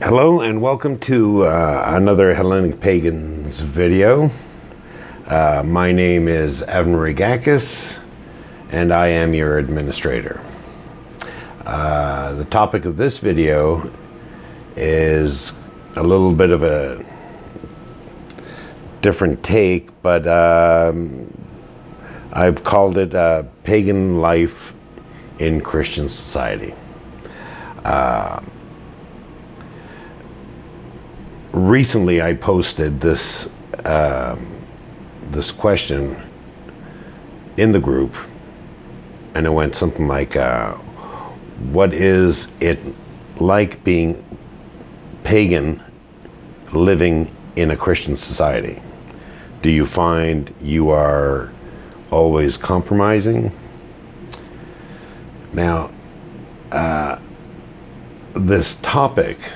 Hello and welcome to another Hellenic Pagans video. My name is Evan Rigakis and I am your administrator. The topic of this video is a little bit of a different take, but I've called it Pagan Life in Christian Society. Recently, I posted this this question in the group, and it went something like, "What is it like being pagan, living in a Christian society? Do you find you are always compromising?" Now, this topic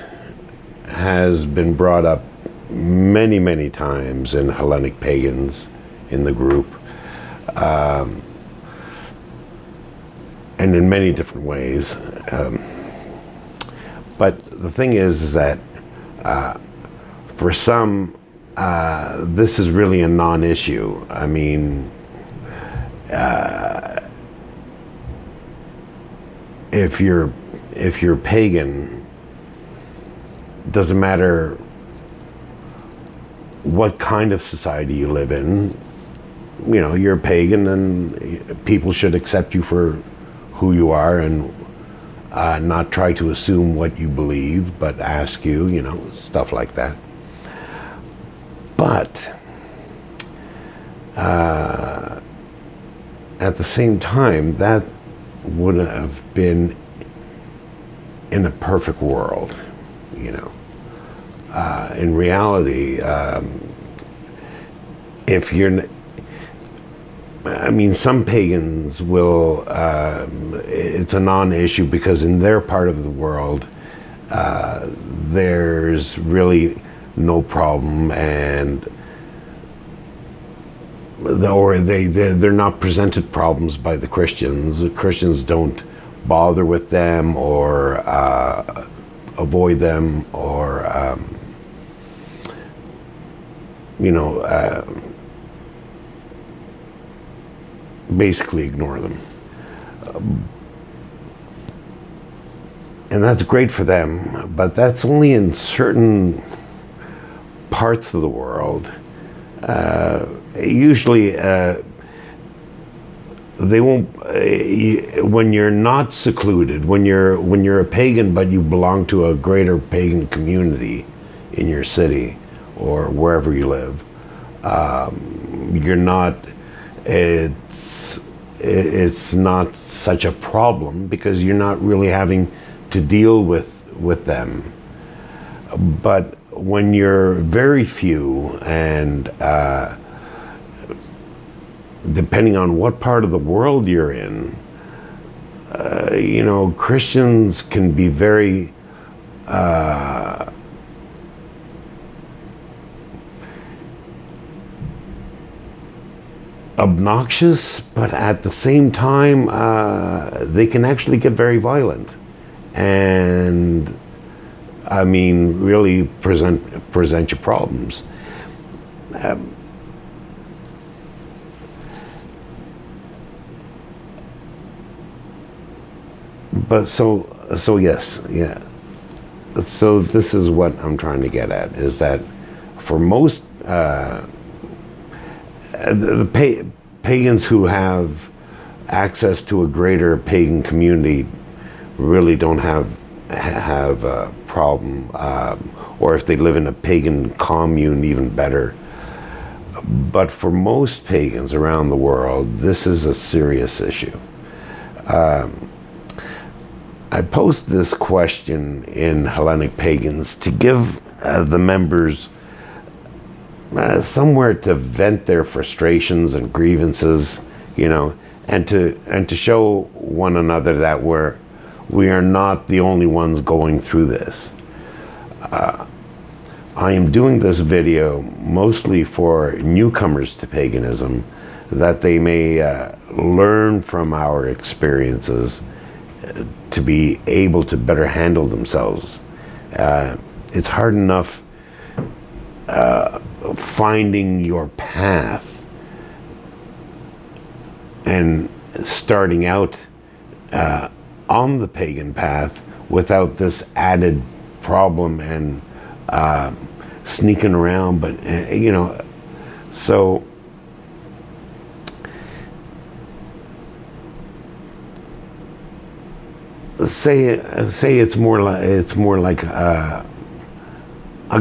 has been brought up many times in Hellenic Pagans in the group, and in many different ways. But the thing is that for some, this is really a non-issue. I mean, if you're pagan, doesn't matter what kind of society you live in, you know, you're a pagan and people should accept you for who you are and not try to assume what you believe, but ask you, you know, stuff like that. But at the same time, that would have been in a perfect world, you know. In reality, if you're, I mean, some pagans will, it's a non-issue because in their part of the world, there's really no problem, and they're not presented problems by the Christians. The Christians don't bother with them or avoid them or basically ignore them. And that's great for them, but that's only in certain parts of the world. Usually they won't, when you're not secluded, when you're a pagan but you belong to a greater pagan community in your city or wherever you live, you're not, it's not such a problem because you're not really having to deal with them. But when you're very few, and depending on what part of the world you're in, you know, Christians can be very obnoxious, but at the same time, they can actually get very violent, and I mean, really present you problems. But so yes, yeah. So this is what I'm trying to get at, is that for most the pagans who have access to a greater pagan community really don't have a problem, or if they live in a pagan commune, even better. But for most pagans around the world, this is a serious issue. I posed this question in Hellenic Pagans to give the members somewhere to vent their frustrations and grievances, you know, and to show one another that we are not the only ones going through this. I am doing this video mostly for newcomers to paganism, that they may learn from our experiences to be able to better handle themselves. it's hard enough finding your path and starting out on the pagan path without this added problem and sneaking around. But so say it's more like a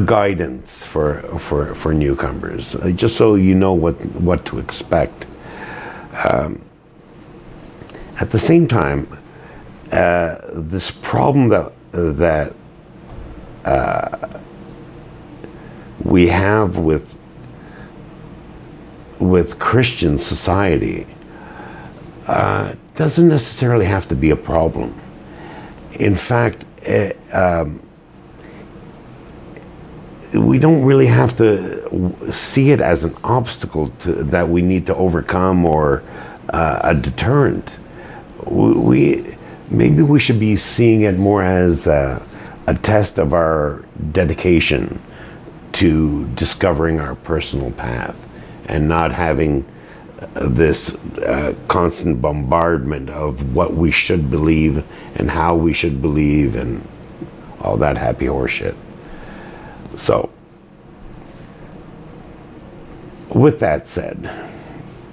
guidance for newcomers, just so you know what to expect. At the same time, this problem that we have with Christian society doesn't necessarily have to be a problem. In fact, we don't really have to see it as an obstacle that we need to overcome, or a deterrent. Maybe we should be seeing it more as a test of our dedication to discovering our personal path, and not having this constant bombardment of what we should believe and how we should believe and all that happy horse shit. So, with that said,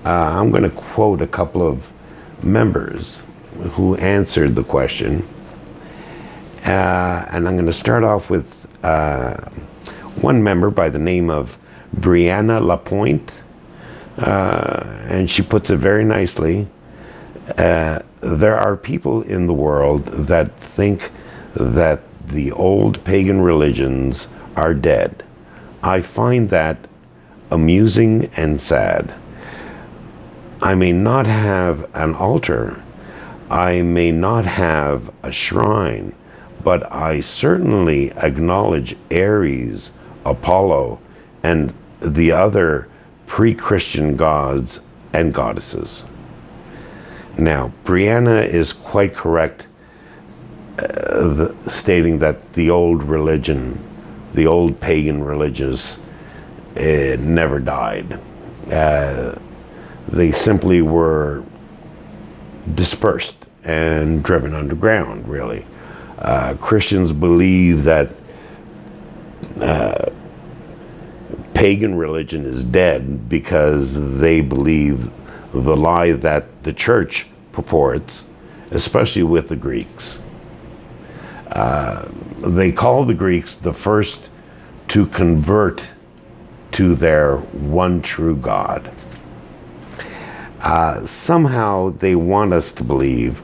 I'm going to quote a couple of members who answered the question, and I'm going to start off with one member by the name of Brianna Lapointe. And she puts it very nicely. There are people in the world that think that the old pagan religions are dead. I find that amusing and sad. I may not have an altar, I may not have a shrine, but I certainly acknowledge Ares, Apollo, and the other pre-Christian gods and goddesses. Now, Brianna is quite correct stating that the old religion, the old pagan religions, never died. They simply were dispersed and driven underground, really. Christians believe that pagan religion is dead because they believe the lie that the church purports, especially with the Greeks. They call the Greeks the first to convert to their one true God. Somehow they want us to believe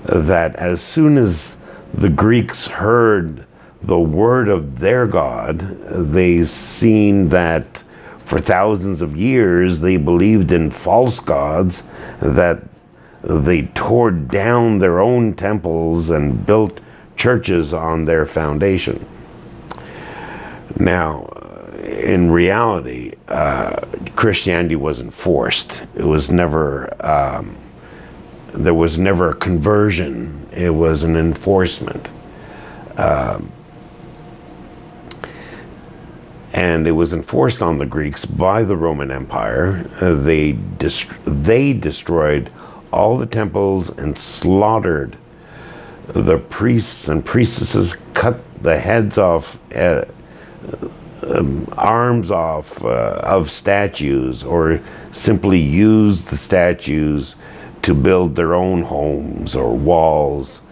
that as soon as the Greeks heard the word of their God, they seen that for thousands of years they believed in false gods, that they tore down their own temples and built churches on their foundation. Now, in reality, Christianity wasn't forced. It was never, there was never a conversion. It was an enforcement. And it was enforced on the Greeks by the Roman Empire. They destroyed all the temples and slaughtered the priests and priestesses, cut the heads off, arms off of statues, or simply used the statues to build their own homes or walls.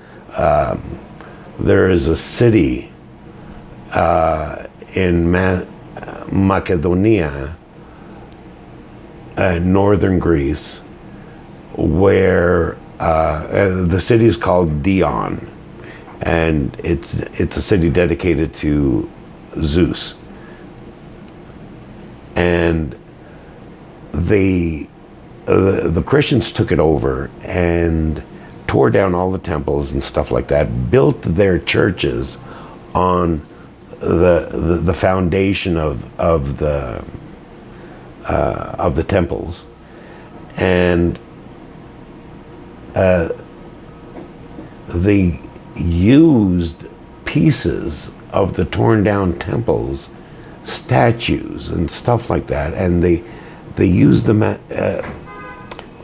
There is a city in Macedonia, northern Greece, where the city is called Dion, and it's a city dedicated to Zeus. And the Christians took it over and tore down all the temples and stuff like that, built their churches on the foundation of the temples, and they used pieces of the torn down temples statues and stuff like that, and they use them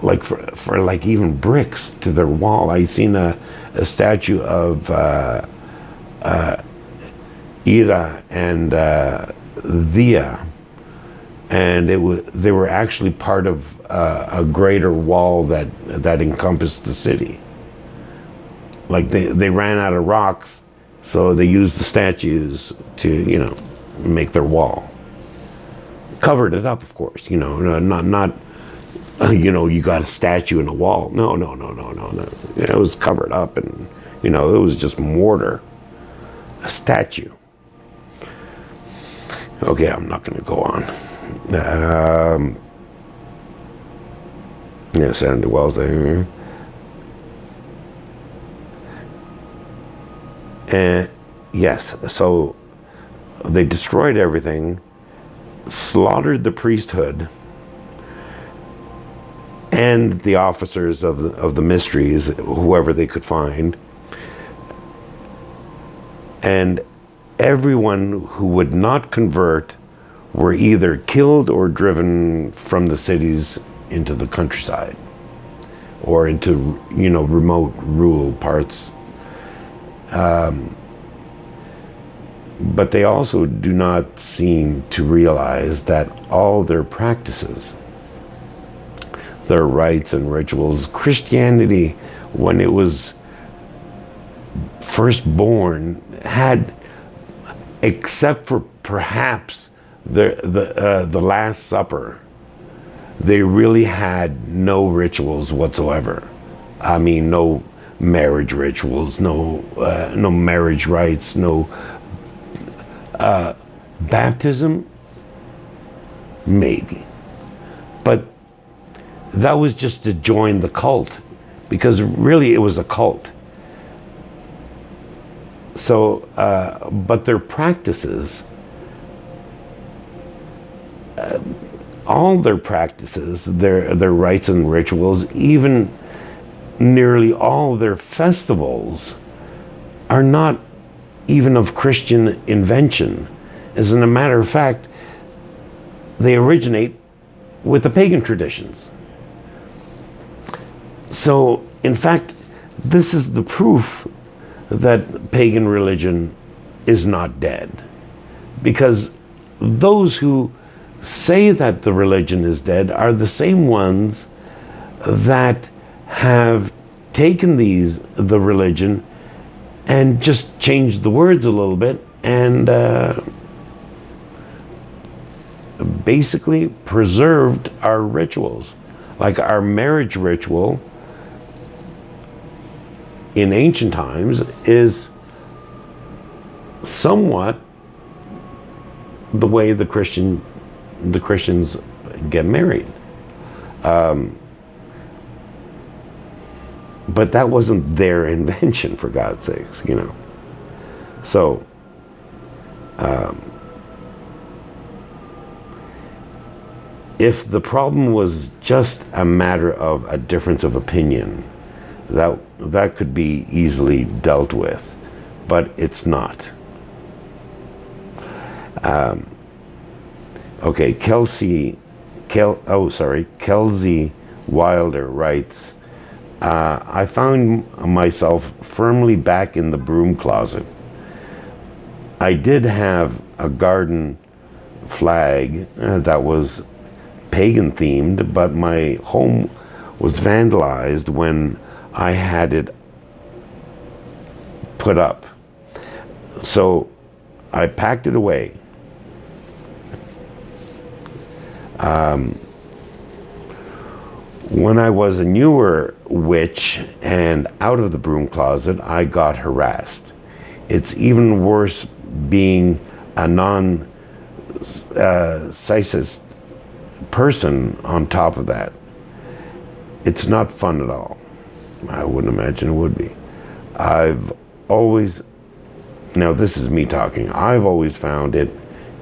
like for like even bricks to their wall. I seen a statue of Ira and Thea, and they were actually part of a greater wall that encompassed the city. Like they ran out of rocks, so they used the statues to make their wall. Covered it up, of course. Not you got a statue in a wall. No. It was covered up, and it was just mortar. A statue. Okay, I'm not going to go on. Senator Wells there. And yes, so they destroyed everything, slaughtered the priesthood and the officers of the mysteries, whoever they could find, and everyone who would not convert were either killed or driven from the cities into the countryside or into remote rural parts. But they also do not seem to realize that all their practices, their rites and rituals, Christianity, when it was first born, had, except for perhaps the Last Supper, they really had no rituals whatsoever. I mean, no marriage rituals, no marriage rites, no baptism, maybe. But that was just to join the cult, because really it was a cult. So, but their practices, all their practices, their rites and rituals, even nearly all their festivals, are not even of Christian invention. As a matter of fact, they originate with the pagan traditions. So, in fact, this is the proof that pagan religion is not dead. Because those who say that the religion is dead are the same ones that have taken the religion and just changed the words a little bit and basically preserved our rituals. Like our marriage ritual in ancient times is somewhat the way the Christians get married. But that wasn't their invention, for God's sakes, So, if the problem was just a matter of a difference of opinion, that could be easily dealt with, but it's not. Okay, Kelsey Wilder writes, I found myself firmly back in the broom closet. I did have a garden flag that was pagan themed, but my home was vandalized when I had it put up. So I packed it away. When I was a newer witch and out of the broom closet, I got harassed. It's even worse being a non-cisist person on top of that. It's not fun at all. I wouldn't imagine it would be. Now this is me talking, I've always found it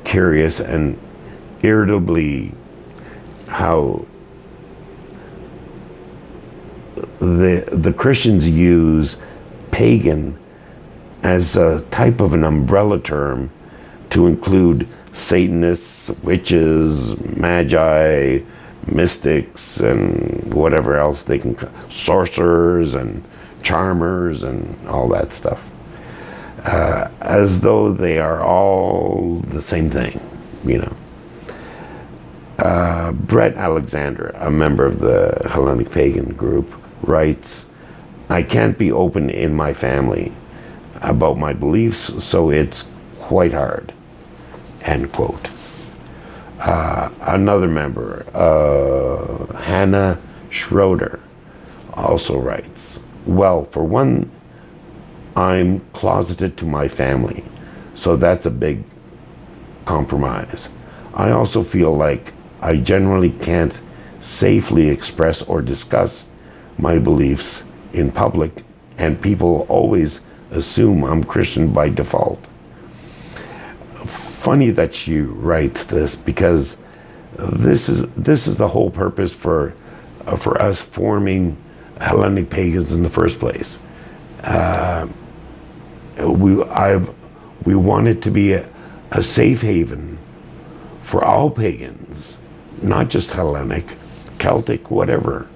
curious and irritably how the Christians use pagan as a type of an umbrella term to include Satanists, witches, magi, mystics, and whatever else they can, sorcerers and charmers and all that stuff, as though they are all the same thing, you know. Brett Alexander, a member of the Hellenic Pagan group, writes, "I can't be open in my family about my beliefs, so it's quite hard," end quote. Another member, Hannah Schroeder, also writes, "Well, for one, I'm closeted to my family, so that's a big compromise. I also feel like I generally can't safely express or discuss my beliefs in public, and people always assume I'm Christian by default." Funny that she writes this, because this is the whole purpose for us forming Hellenic Pagans in the first place. We want it to be a safe haven for all pagans, not just Hellenic, Celtic, whatever,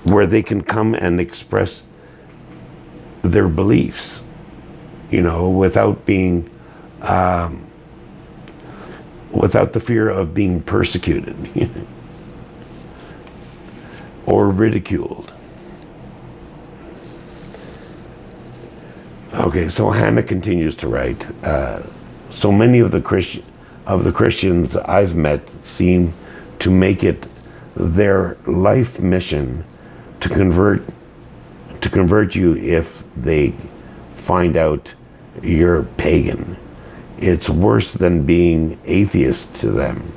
where they can come and express their beliefs, you know, without being, without the fear of being persecuted or ridiculed. Okay, so Hannah continues to write, "So many of the Christians I've met seem to make it their life mission to convert you if they find out you're pagan. It's worse than being atheist to them."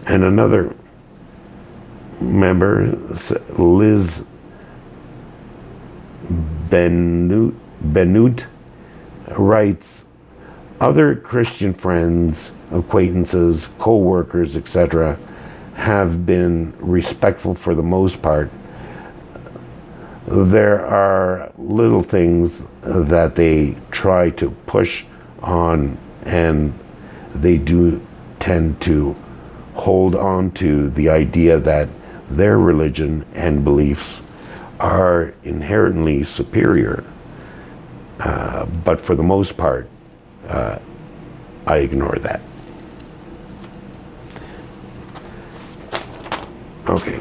And another member, Liz Benut, writes, "Other Christian friends, acquaintances, co-workers, etc. have been respectful for the most part. There are little things that they try to push on, and they do tend to hold on to the idea that their religion and beliefs are inherently superior. But for the most part, I ignore that." Okay.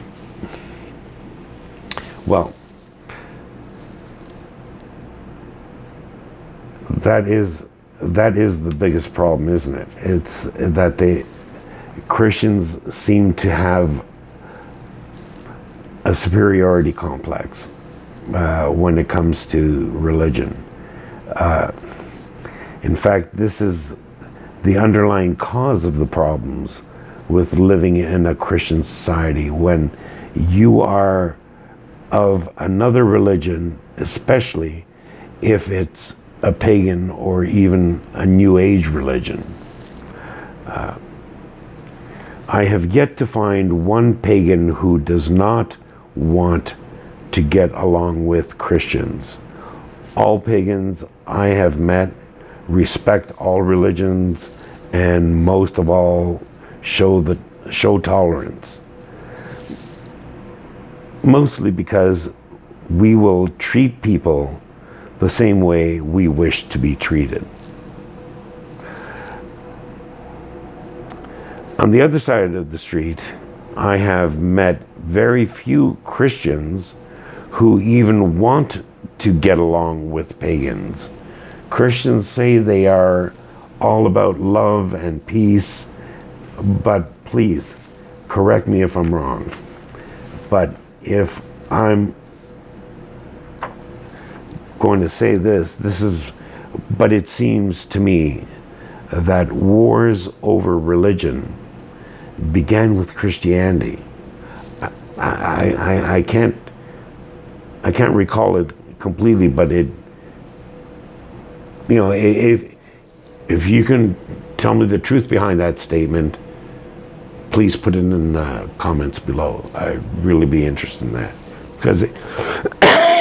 Well, that is the biggest problem, isn't it? It's that Christians seem to have a superiority complex when it comes to religion. In fact, this is the underlying cause of the problems with living in a Christian society. When you are of another religion, especially if it's a pagan or even a New Age religion. I have yet to find one pagan who does not want to get along with Christians. All pagans I have met respect all religions, and most of all show tolerance. Mostly because we will treat people the same way we wish to be treated. On the other side of the street, I have met very few Christians who even want to get along with pagans. Christians say they are all about love and peace, but please, correct me if I'm wrong. But if I'm going to say this is, but it seems to me that wars over religion began with Christianity. I can't recall it completely, but it, you know, if you can tell me the truth behind that statement, please put it in the comments below. I'd really be interested in that, because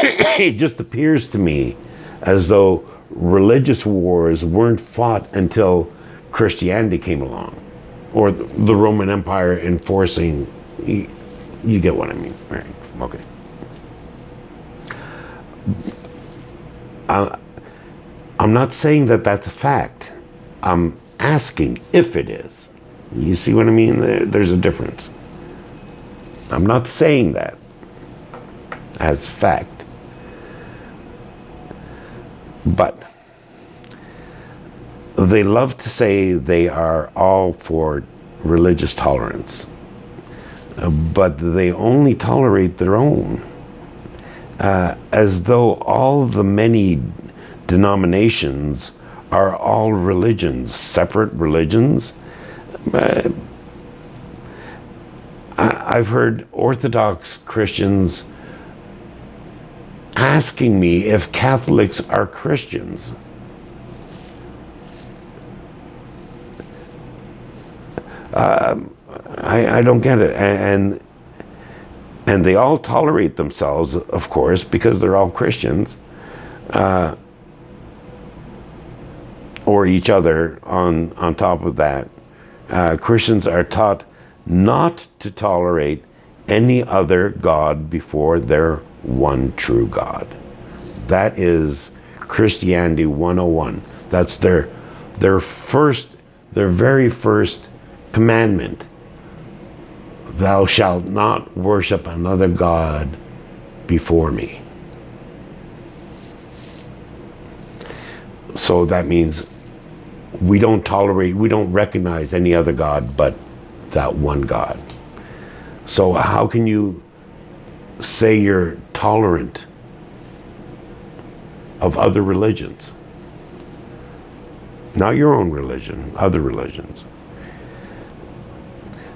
It just appears to me as though religious wars weren't fought until Christianity came along, or the Roman Empire enforcing. You get what I mean, right? Okay. I'm not saying that that's a fact. I'm asking if it is. You see what I mean? There's a difference. I'm not saying that as fact. But they love to say they are all for religious tolerance. But they only tolerate their own. As though all the many denominations are all religions, separate religions. I've heard Orthodox Christians asking me if Catholics are Christians. I don't get it. And they all tolerate themselves, of course, because they're all Christians, or each other on top of that. Christians are taught not to tolerate any other God before their one true God. That is Christianity 101. That's their very first commandment. Thou shalt not worship another God before me. So that means we don't recognize any other God but that one God. So how can you say you're tolerant of other religions? Not your own religion, other religions.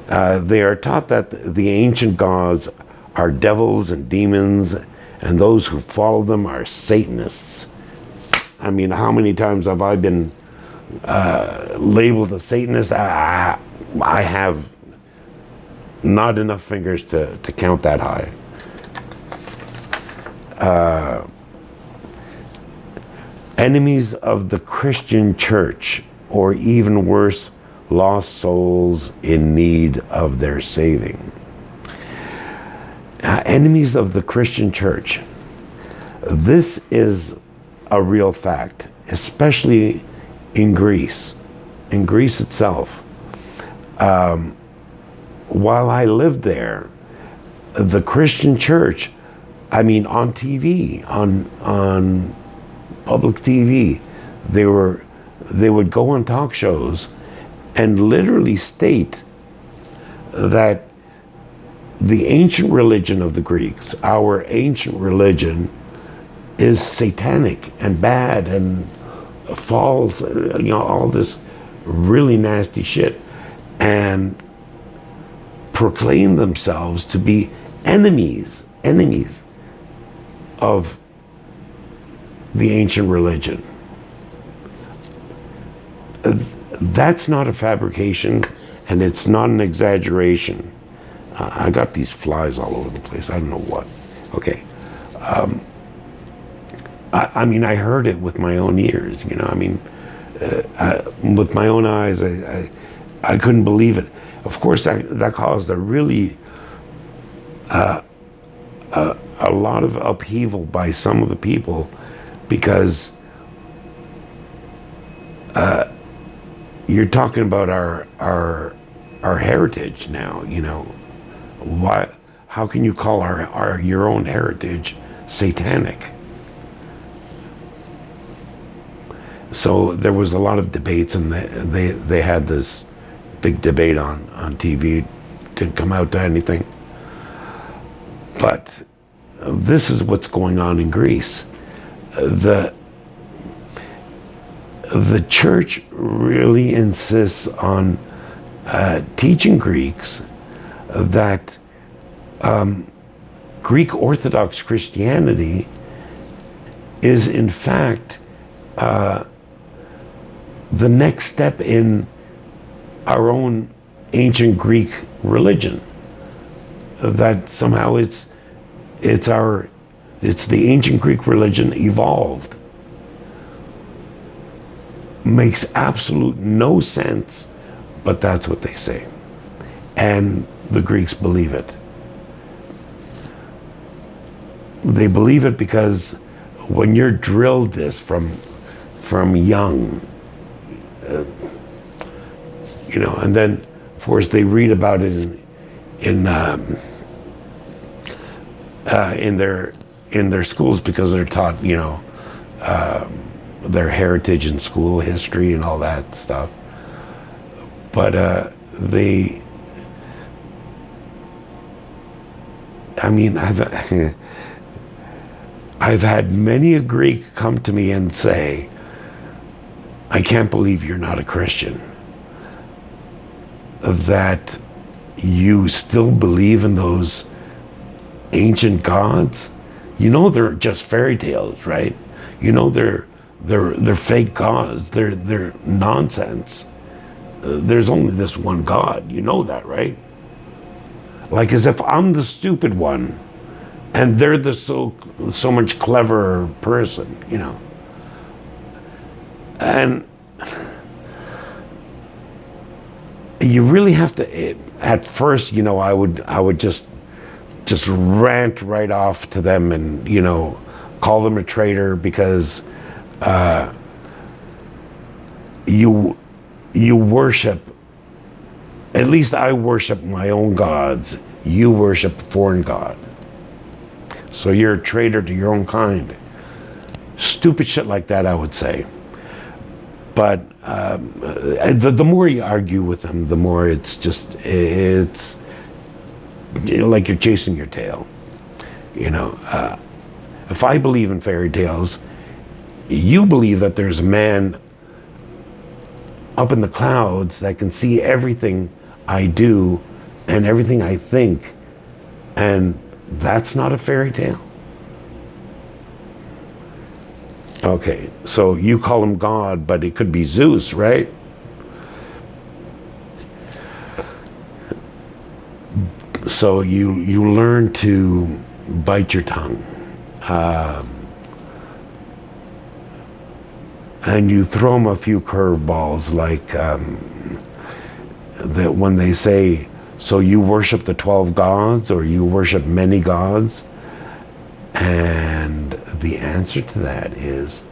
They are taught that the ancient gods are devils and demons, and those who follow them are Satanists. I mean, how many times have I been labeled a Satanist? I have not enough fingers to count that high. Enemies of the Christian church, or even worse, lost souls in need of their saving. Enemies of the Christian church. This is a real fact, especially in Greece itself. While I lived there, the Christian church, I mean, on TV, on public TV, they would go on talk shows and literally state that the ancient religion of the Greeks, our ancient religion, is satanic and bad and false, all this really nasty shit, and proclaim themselves to be enemies of the ancient religion. That's not a fabrication, and it's not an exaggeration. I got these flies all over the place. I don't know what. Okay. I mean, I heard it with my own ears, with my own eyes. I couldn't believe it. Of course, that caused a really a lot of upheaval by some of the people, because you're talking about our heritage now. Why? How can you call your own heritage satanic? So there was a lot of debates, and they had this big debate on TV. Didn't come out to anything. But this is what's going on in Greece. The church really insists on teaching Greeks that Greek Orthodox Christianity is in fact the next step in our own ancient Greek religion. That somehow it's our It's the ancient Greek religion evolved. Makes absolute no sense, but that's what they say. And the Greeks believe it. They believe it because when you're drilled this from young, and then of course they read about it in their schools because they're taught, their heritage in school, history and all that stuff. But I've had many a Greek come to me and say, I can't believe you're not a Christian. That you still believe in those ancient gods. They're just fairy tales, right? They're fake gods. They're nonsense. There's only this one God. You know that, right? Like as if I'm the stupid one and they're the so much cleverer person, And you really have to, at first, I would just rant right off to them and, call them a traitor because you worship, at least I worship my own gods, you worship a foreign god. So you're a traitor to your own kind. Stupid shit like that, I would say. But the more you argue with them, the more it's like you're chasing your tail. If I believe in fairy tales, you believe that there's a man up in the clouds that can see everything I do and everything I think, and that's not a fairy tale. Okay, so you call him God, but it could be Zeus, right? So you learn to bite your tongue. And you throw them a few curveballs, like that when they say, so you worship the 12 gods or you worship many gods? And the answer to that is,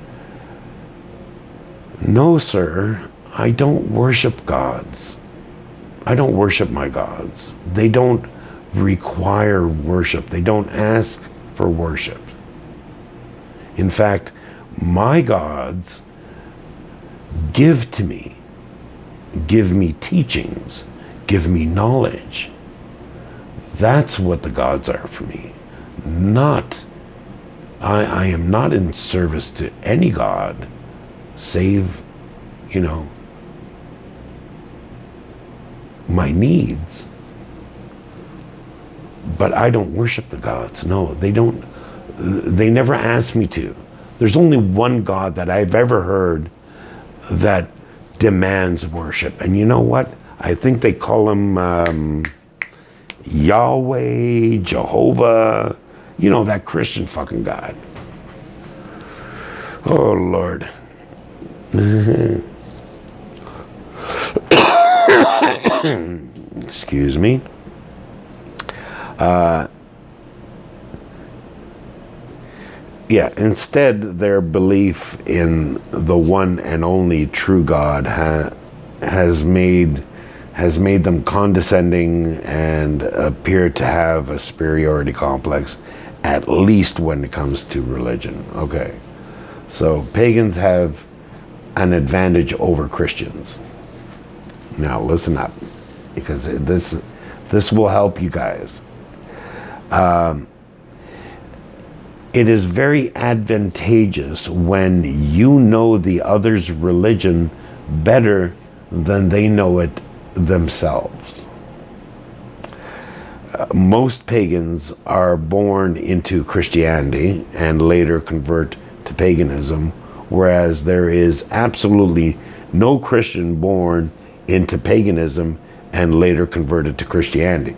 no, sir, I don't worship gods. I don't worship my gods. They don't require worship. They don't ask for worship. In fact, my gods give to me, give me teachings, give me knowledge. That's what the gods are for me. I am not in service to any god save, my needs. But I don't worship the gods. No, they don't. They never asked me to. There's only one God that I've ever heard that demands worship. And you know what? I think they call him Yahweh, Jehovah, that Christian fucking God. Oh, Lord. Excuse me. Instead, their belief in the one and only true God has made them condescending and appear to have a superiority complex, at least when it comes to religion. Okay, so pagans have an advantage over Christians. Now listen up, because this will help you guys. It is very advantageous when you know the other's religion better than they know it themselves. Most pagans are born into Christianity and later convert to paganism, whereas there is absolutely no Christian born into paganism and later converted to Christianity.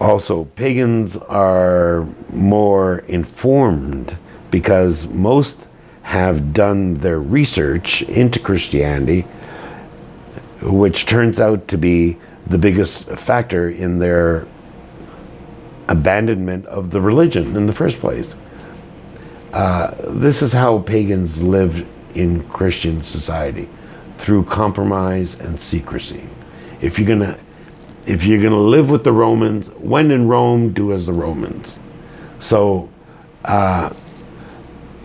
Also, pagans are more informed because most have done their research into Christianity, which turns out to be the biggest factor in their abandonment of the religion in the first place. This is how pagans lived in Christian society, through compromise and secrecy. If you're gonna live with the Romans, when in Rome, do as the Romans. So,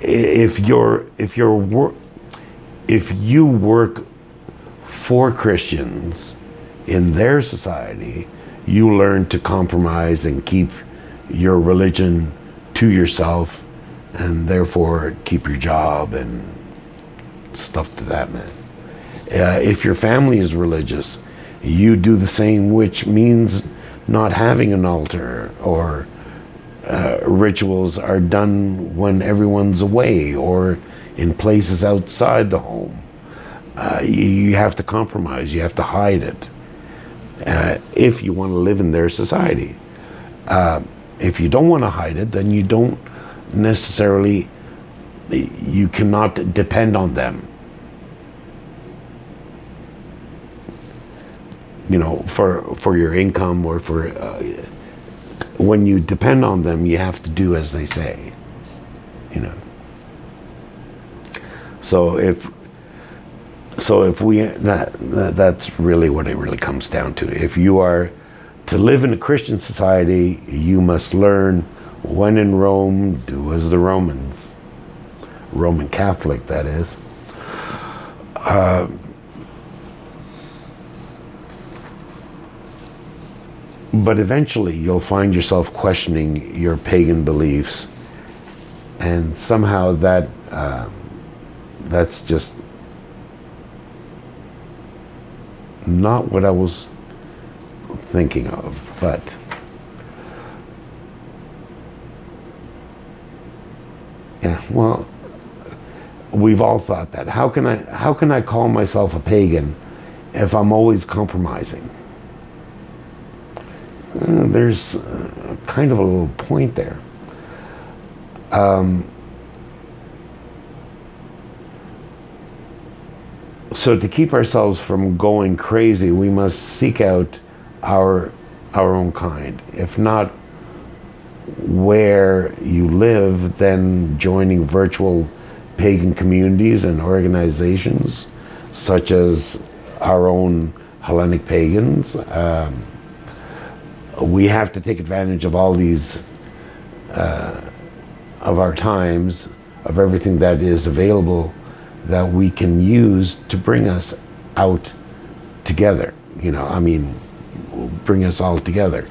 if you work for Christians in their society, you learn to compromise and keep your religion to yourself, and therefore keep your job and stuff to that man. If your family is religious, you do the same, which means not having an altar, or rituals are done when everyone's away or in places outside the home. You have to compromise, you have to hide it if you want to live in their society. If you don't want to hide it, then you don't necessarily, you cannot depend on them, you know, for your income, or for when you depend on them, you have to do as they say, you know. So if we, that's really what it really comes down to. If you are to live in a Christian society, you must learn, when in Rome, do as the Romans. Roman Catholic, that is. But eventually you'll find yourself questioning your pagan beliefs, and somehow that's just not what I was thinking of. But yeah, well, we've all thought that. How can I call myself a pagan if I'm always compromising? There's kind of a little point there. So to keep ourselves from going crazy, we must seek out our own kind. If not where you live, then joining virtual pagan communities and organizations, such as our own Hellenic pagans. We have to take advantage of all these, of our times, of everything that is available that we can use to bring us out together. You know, I mean, bring us all together.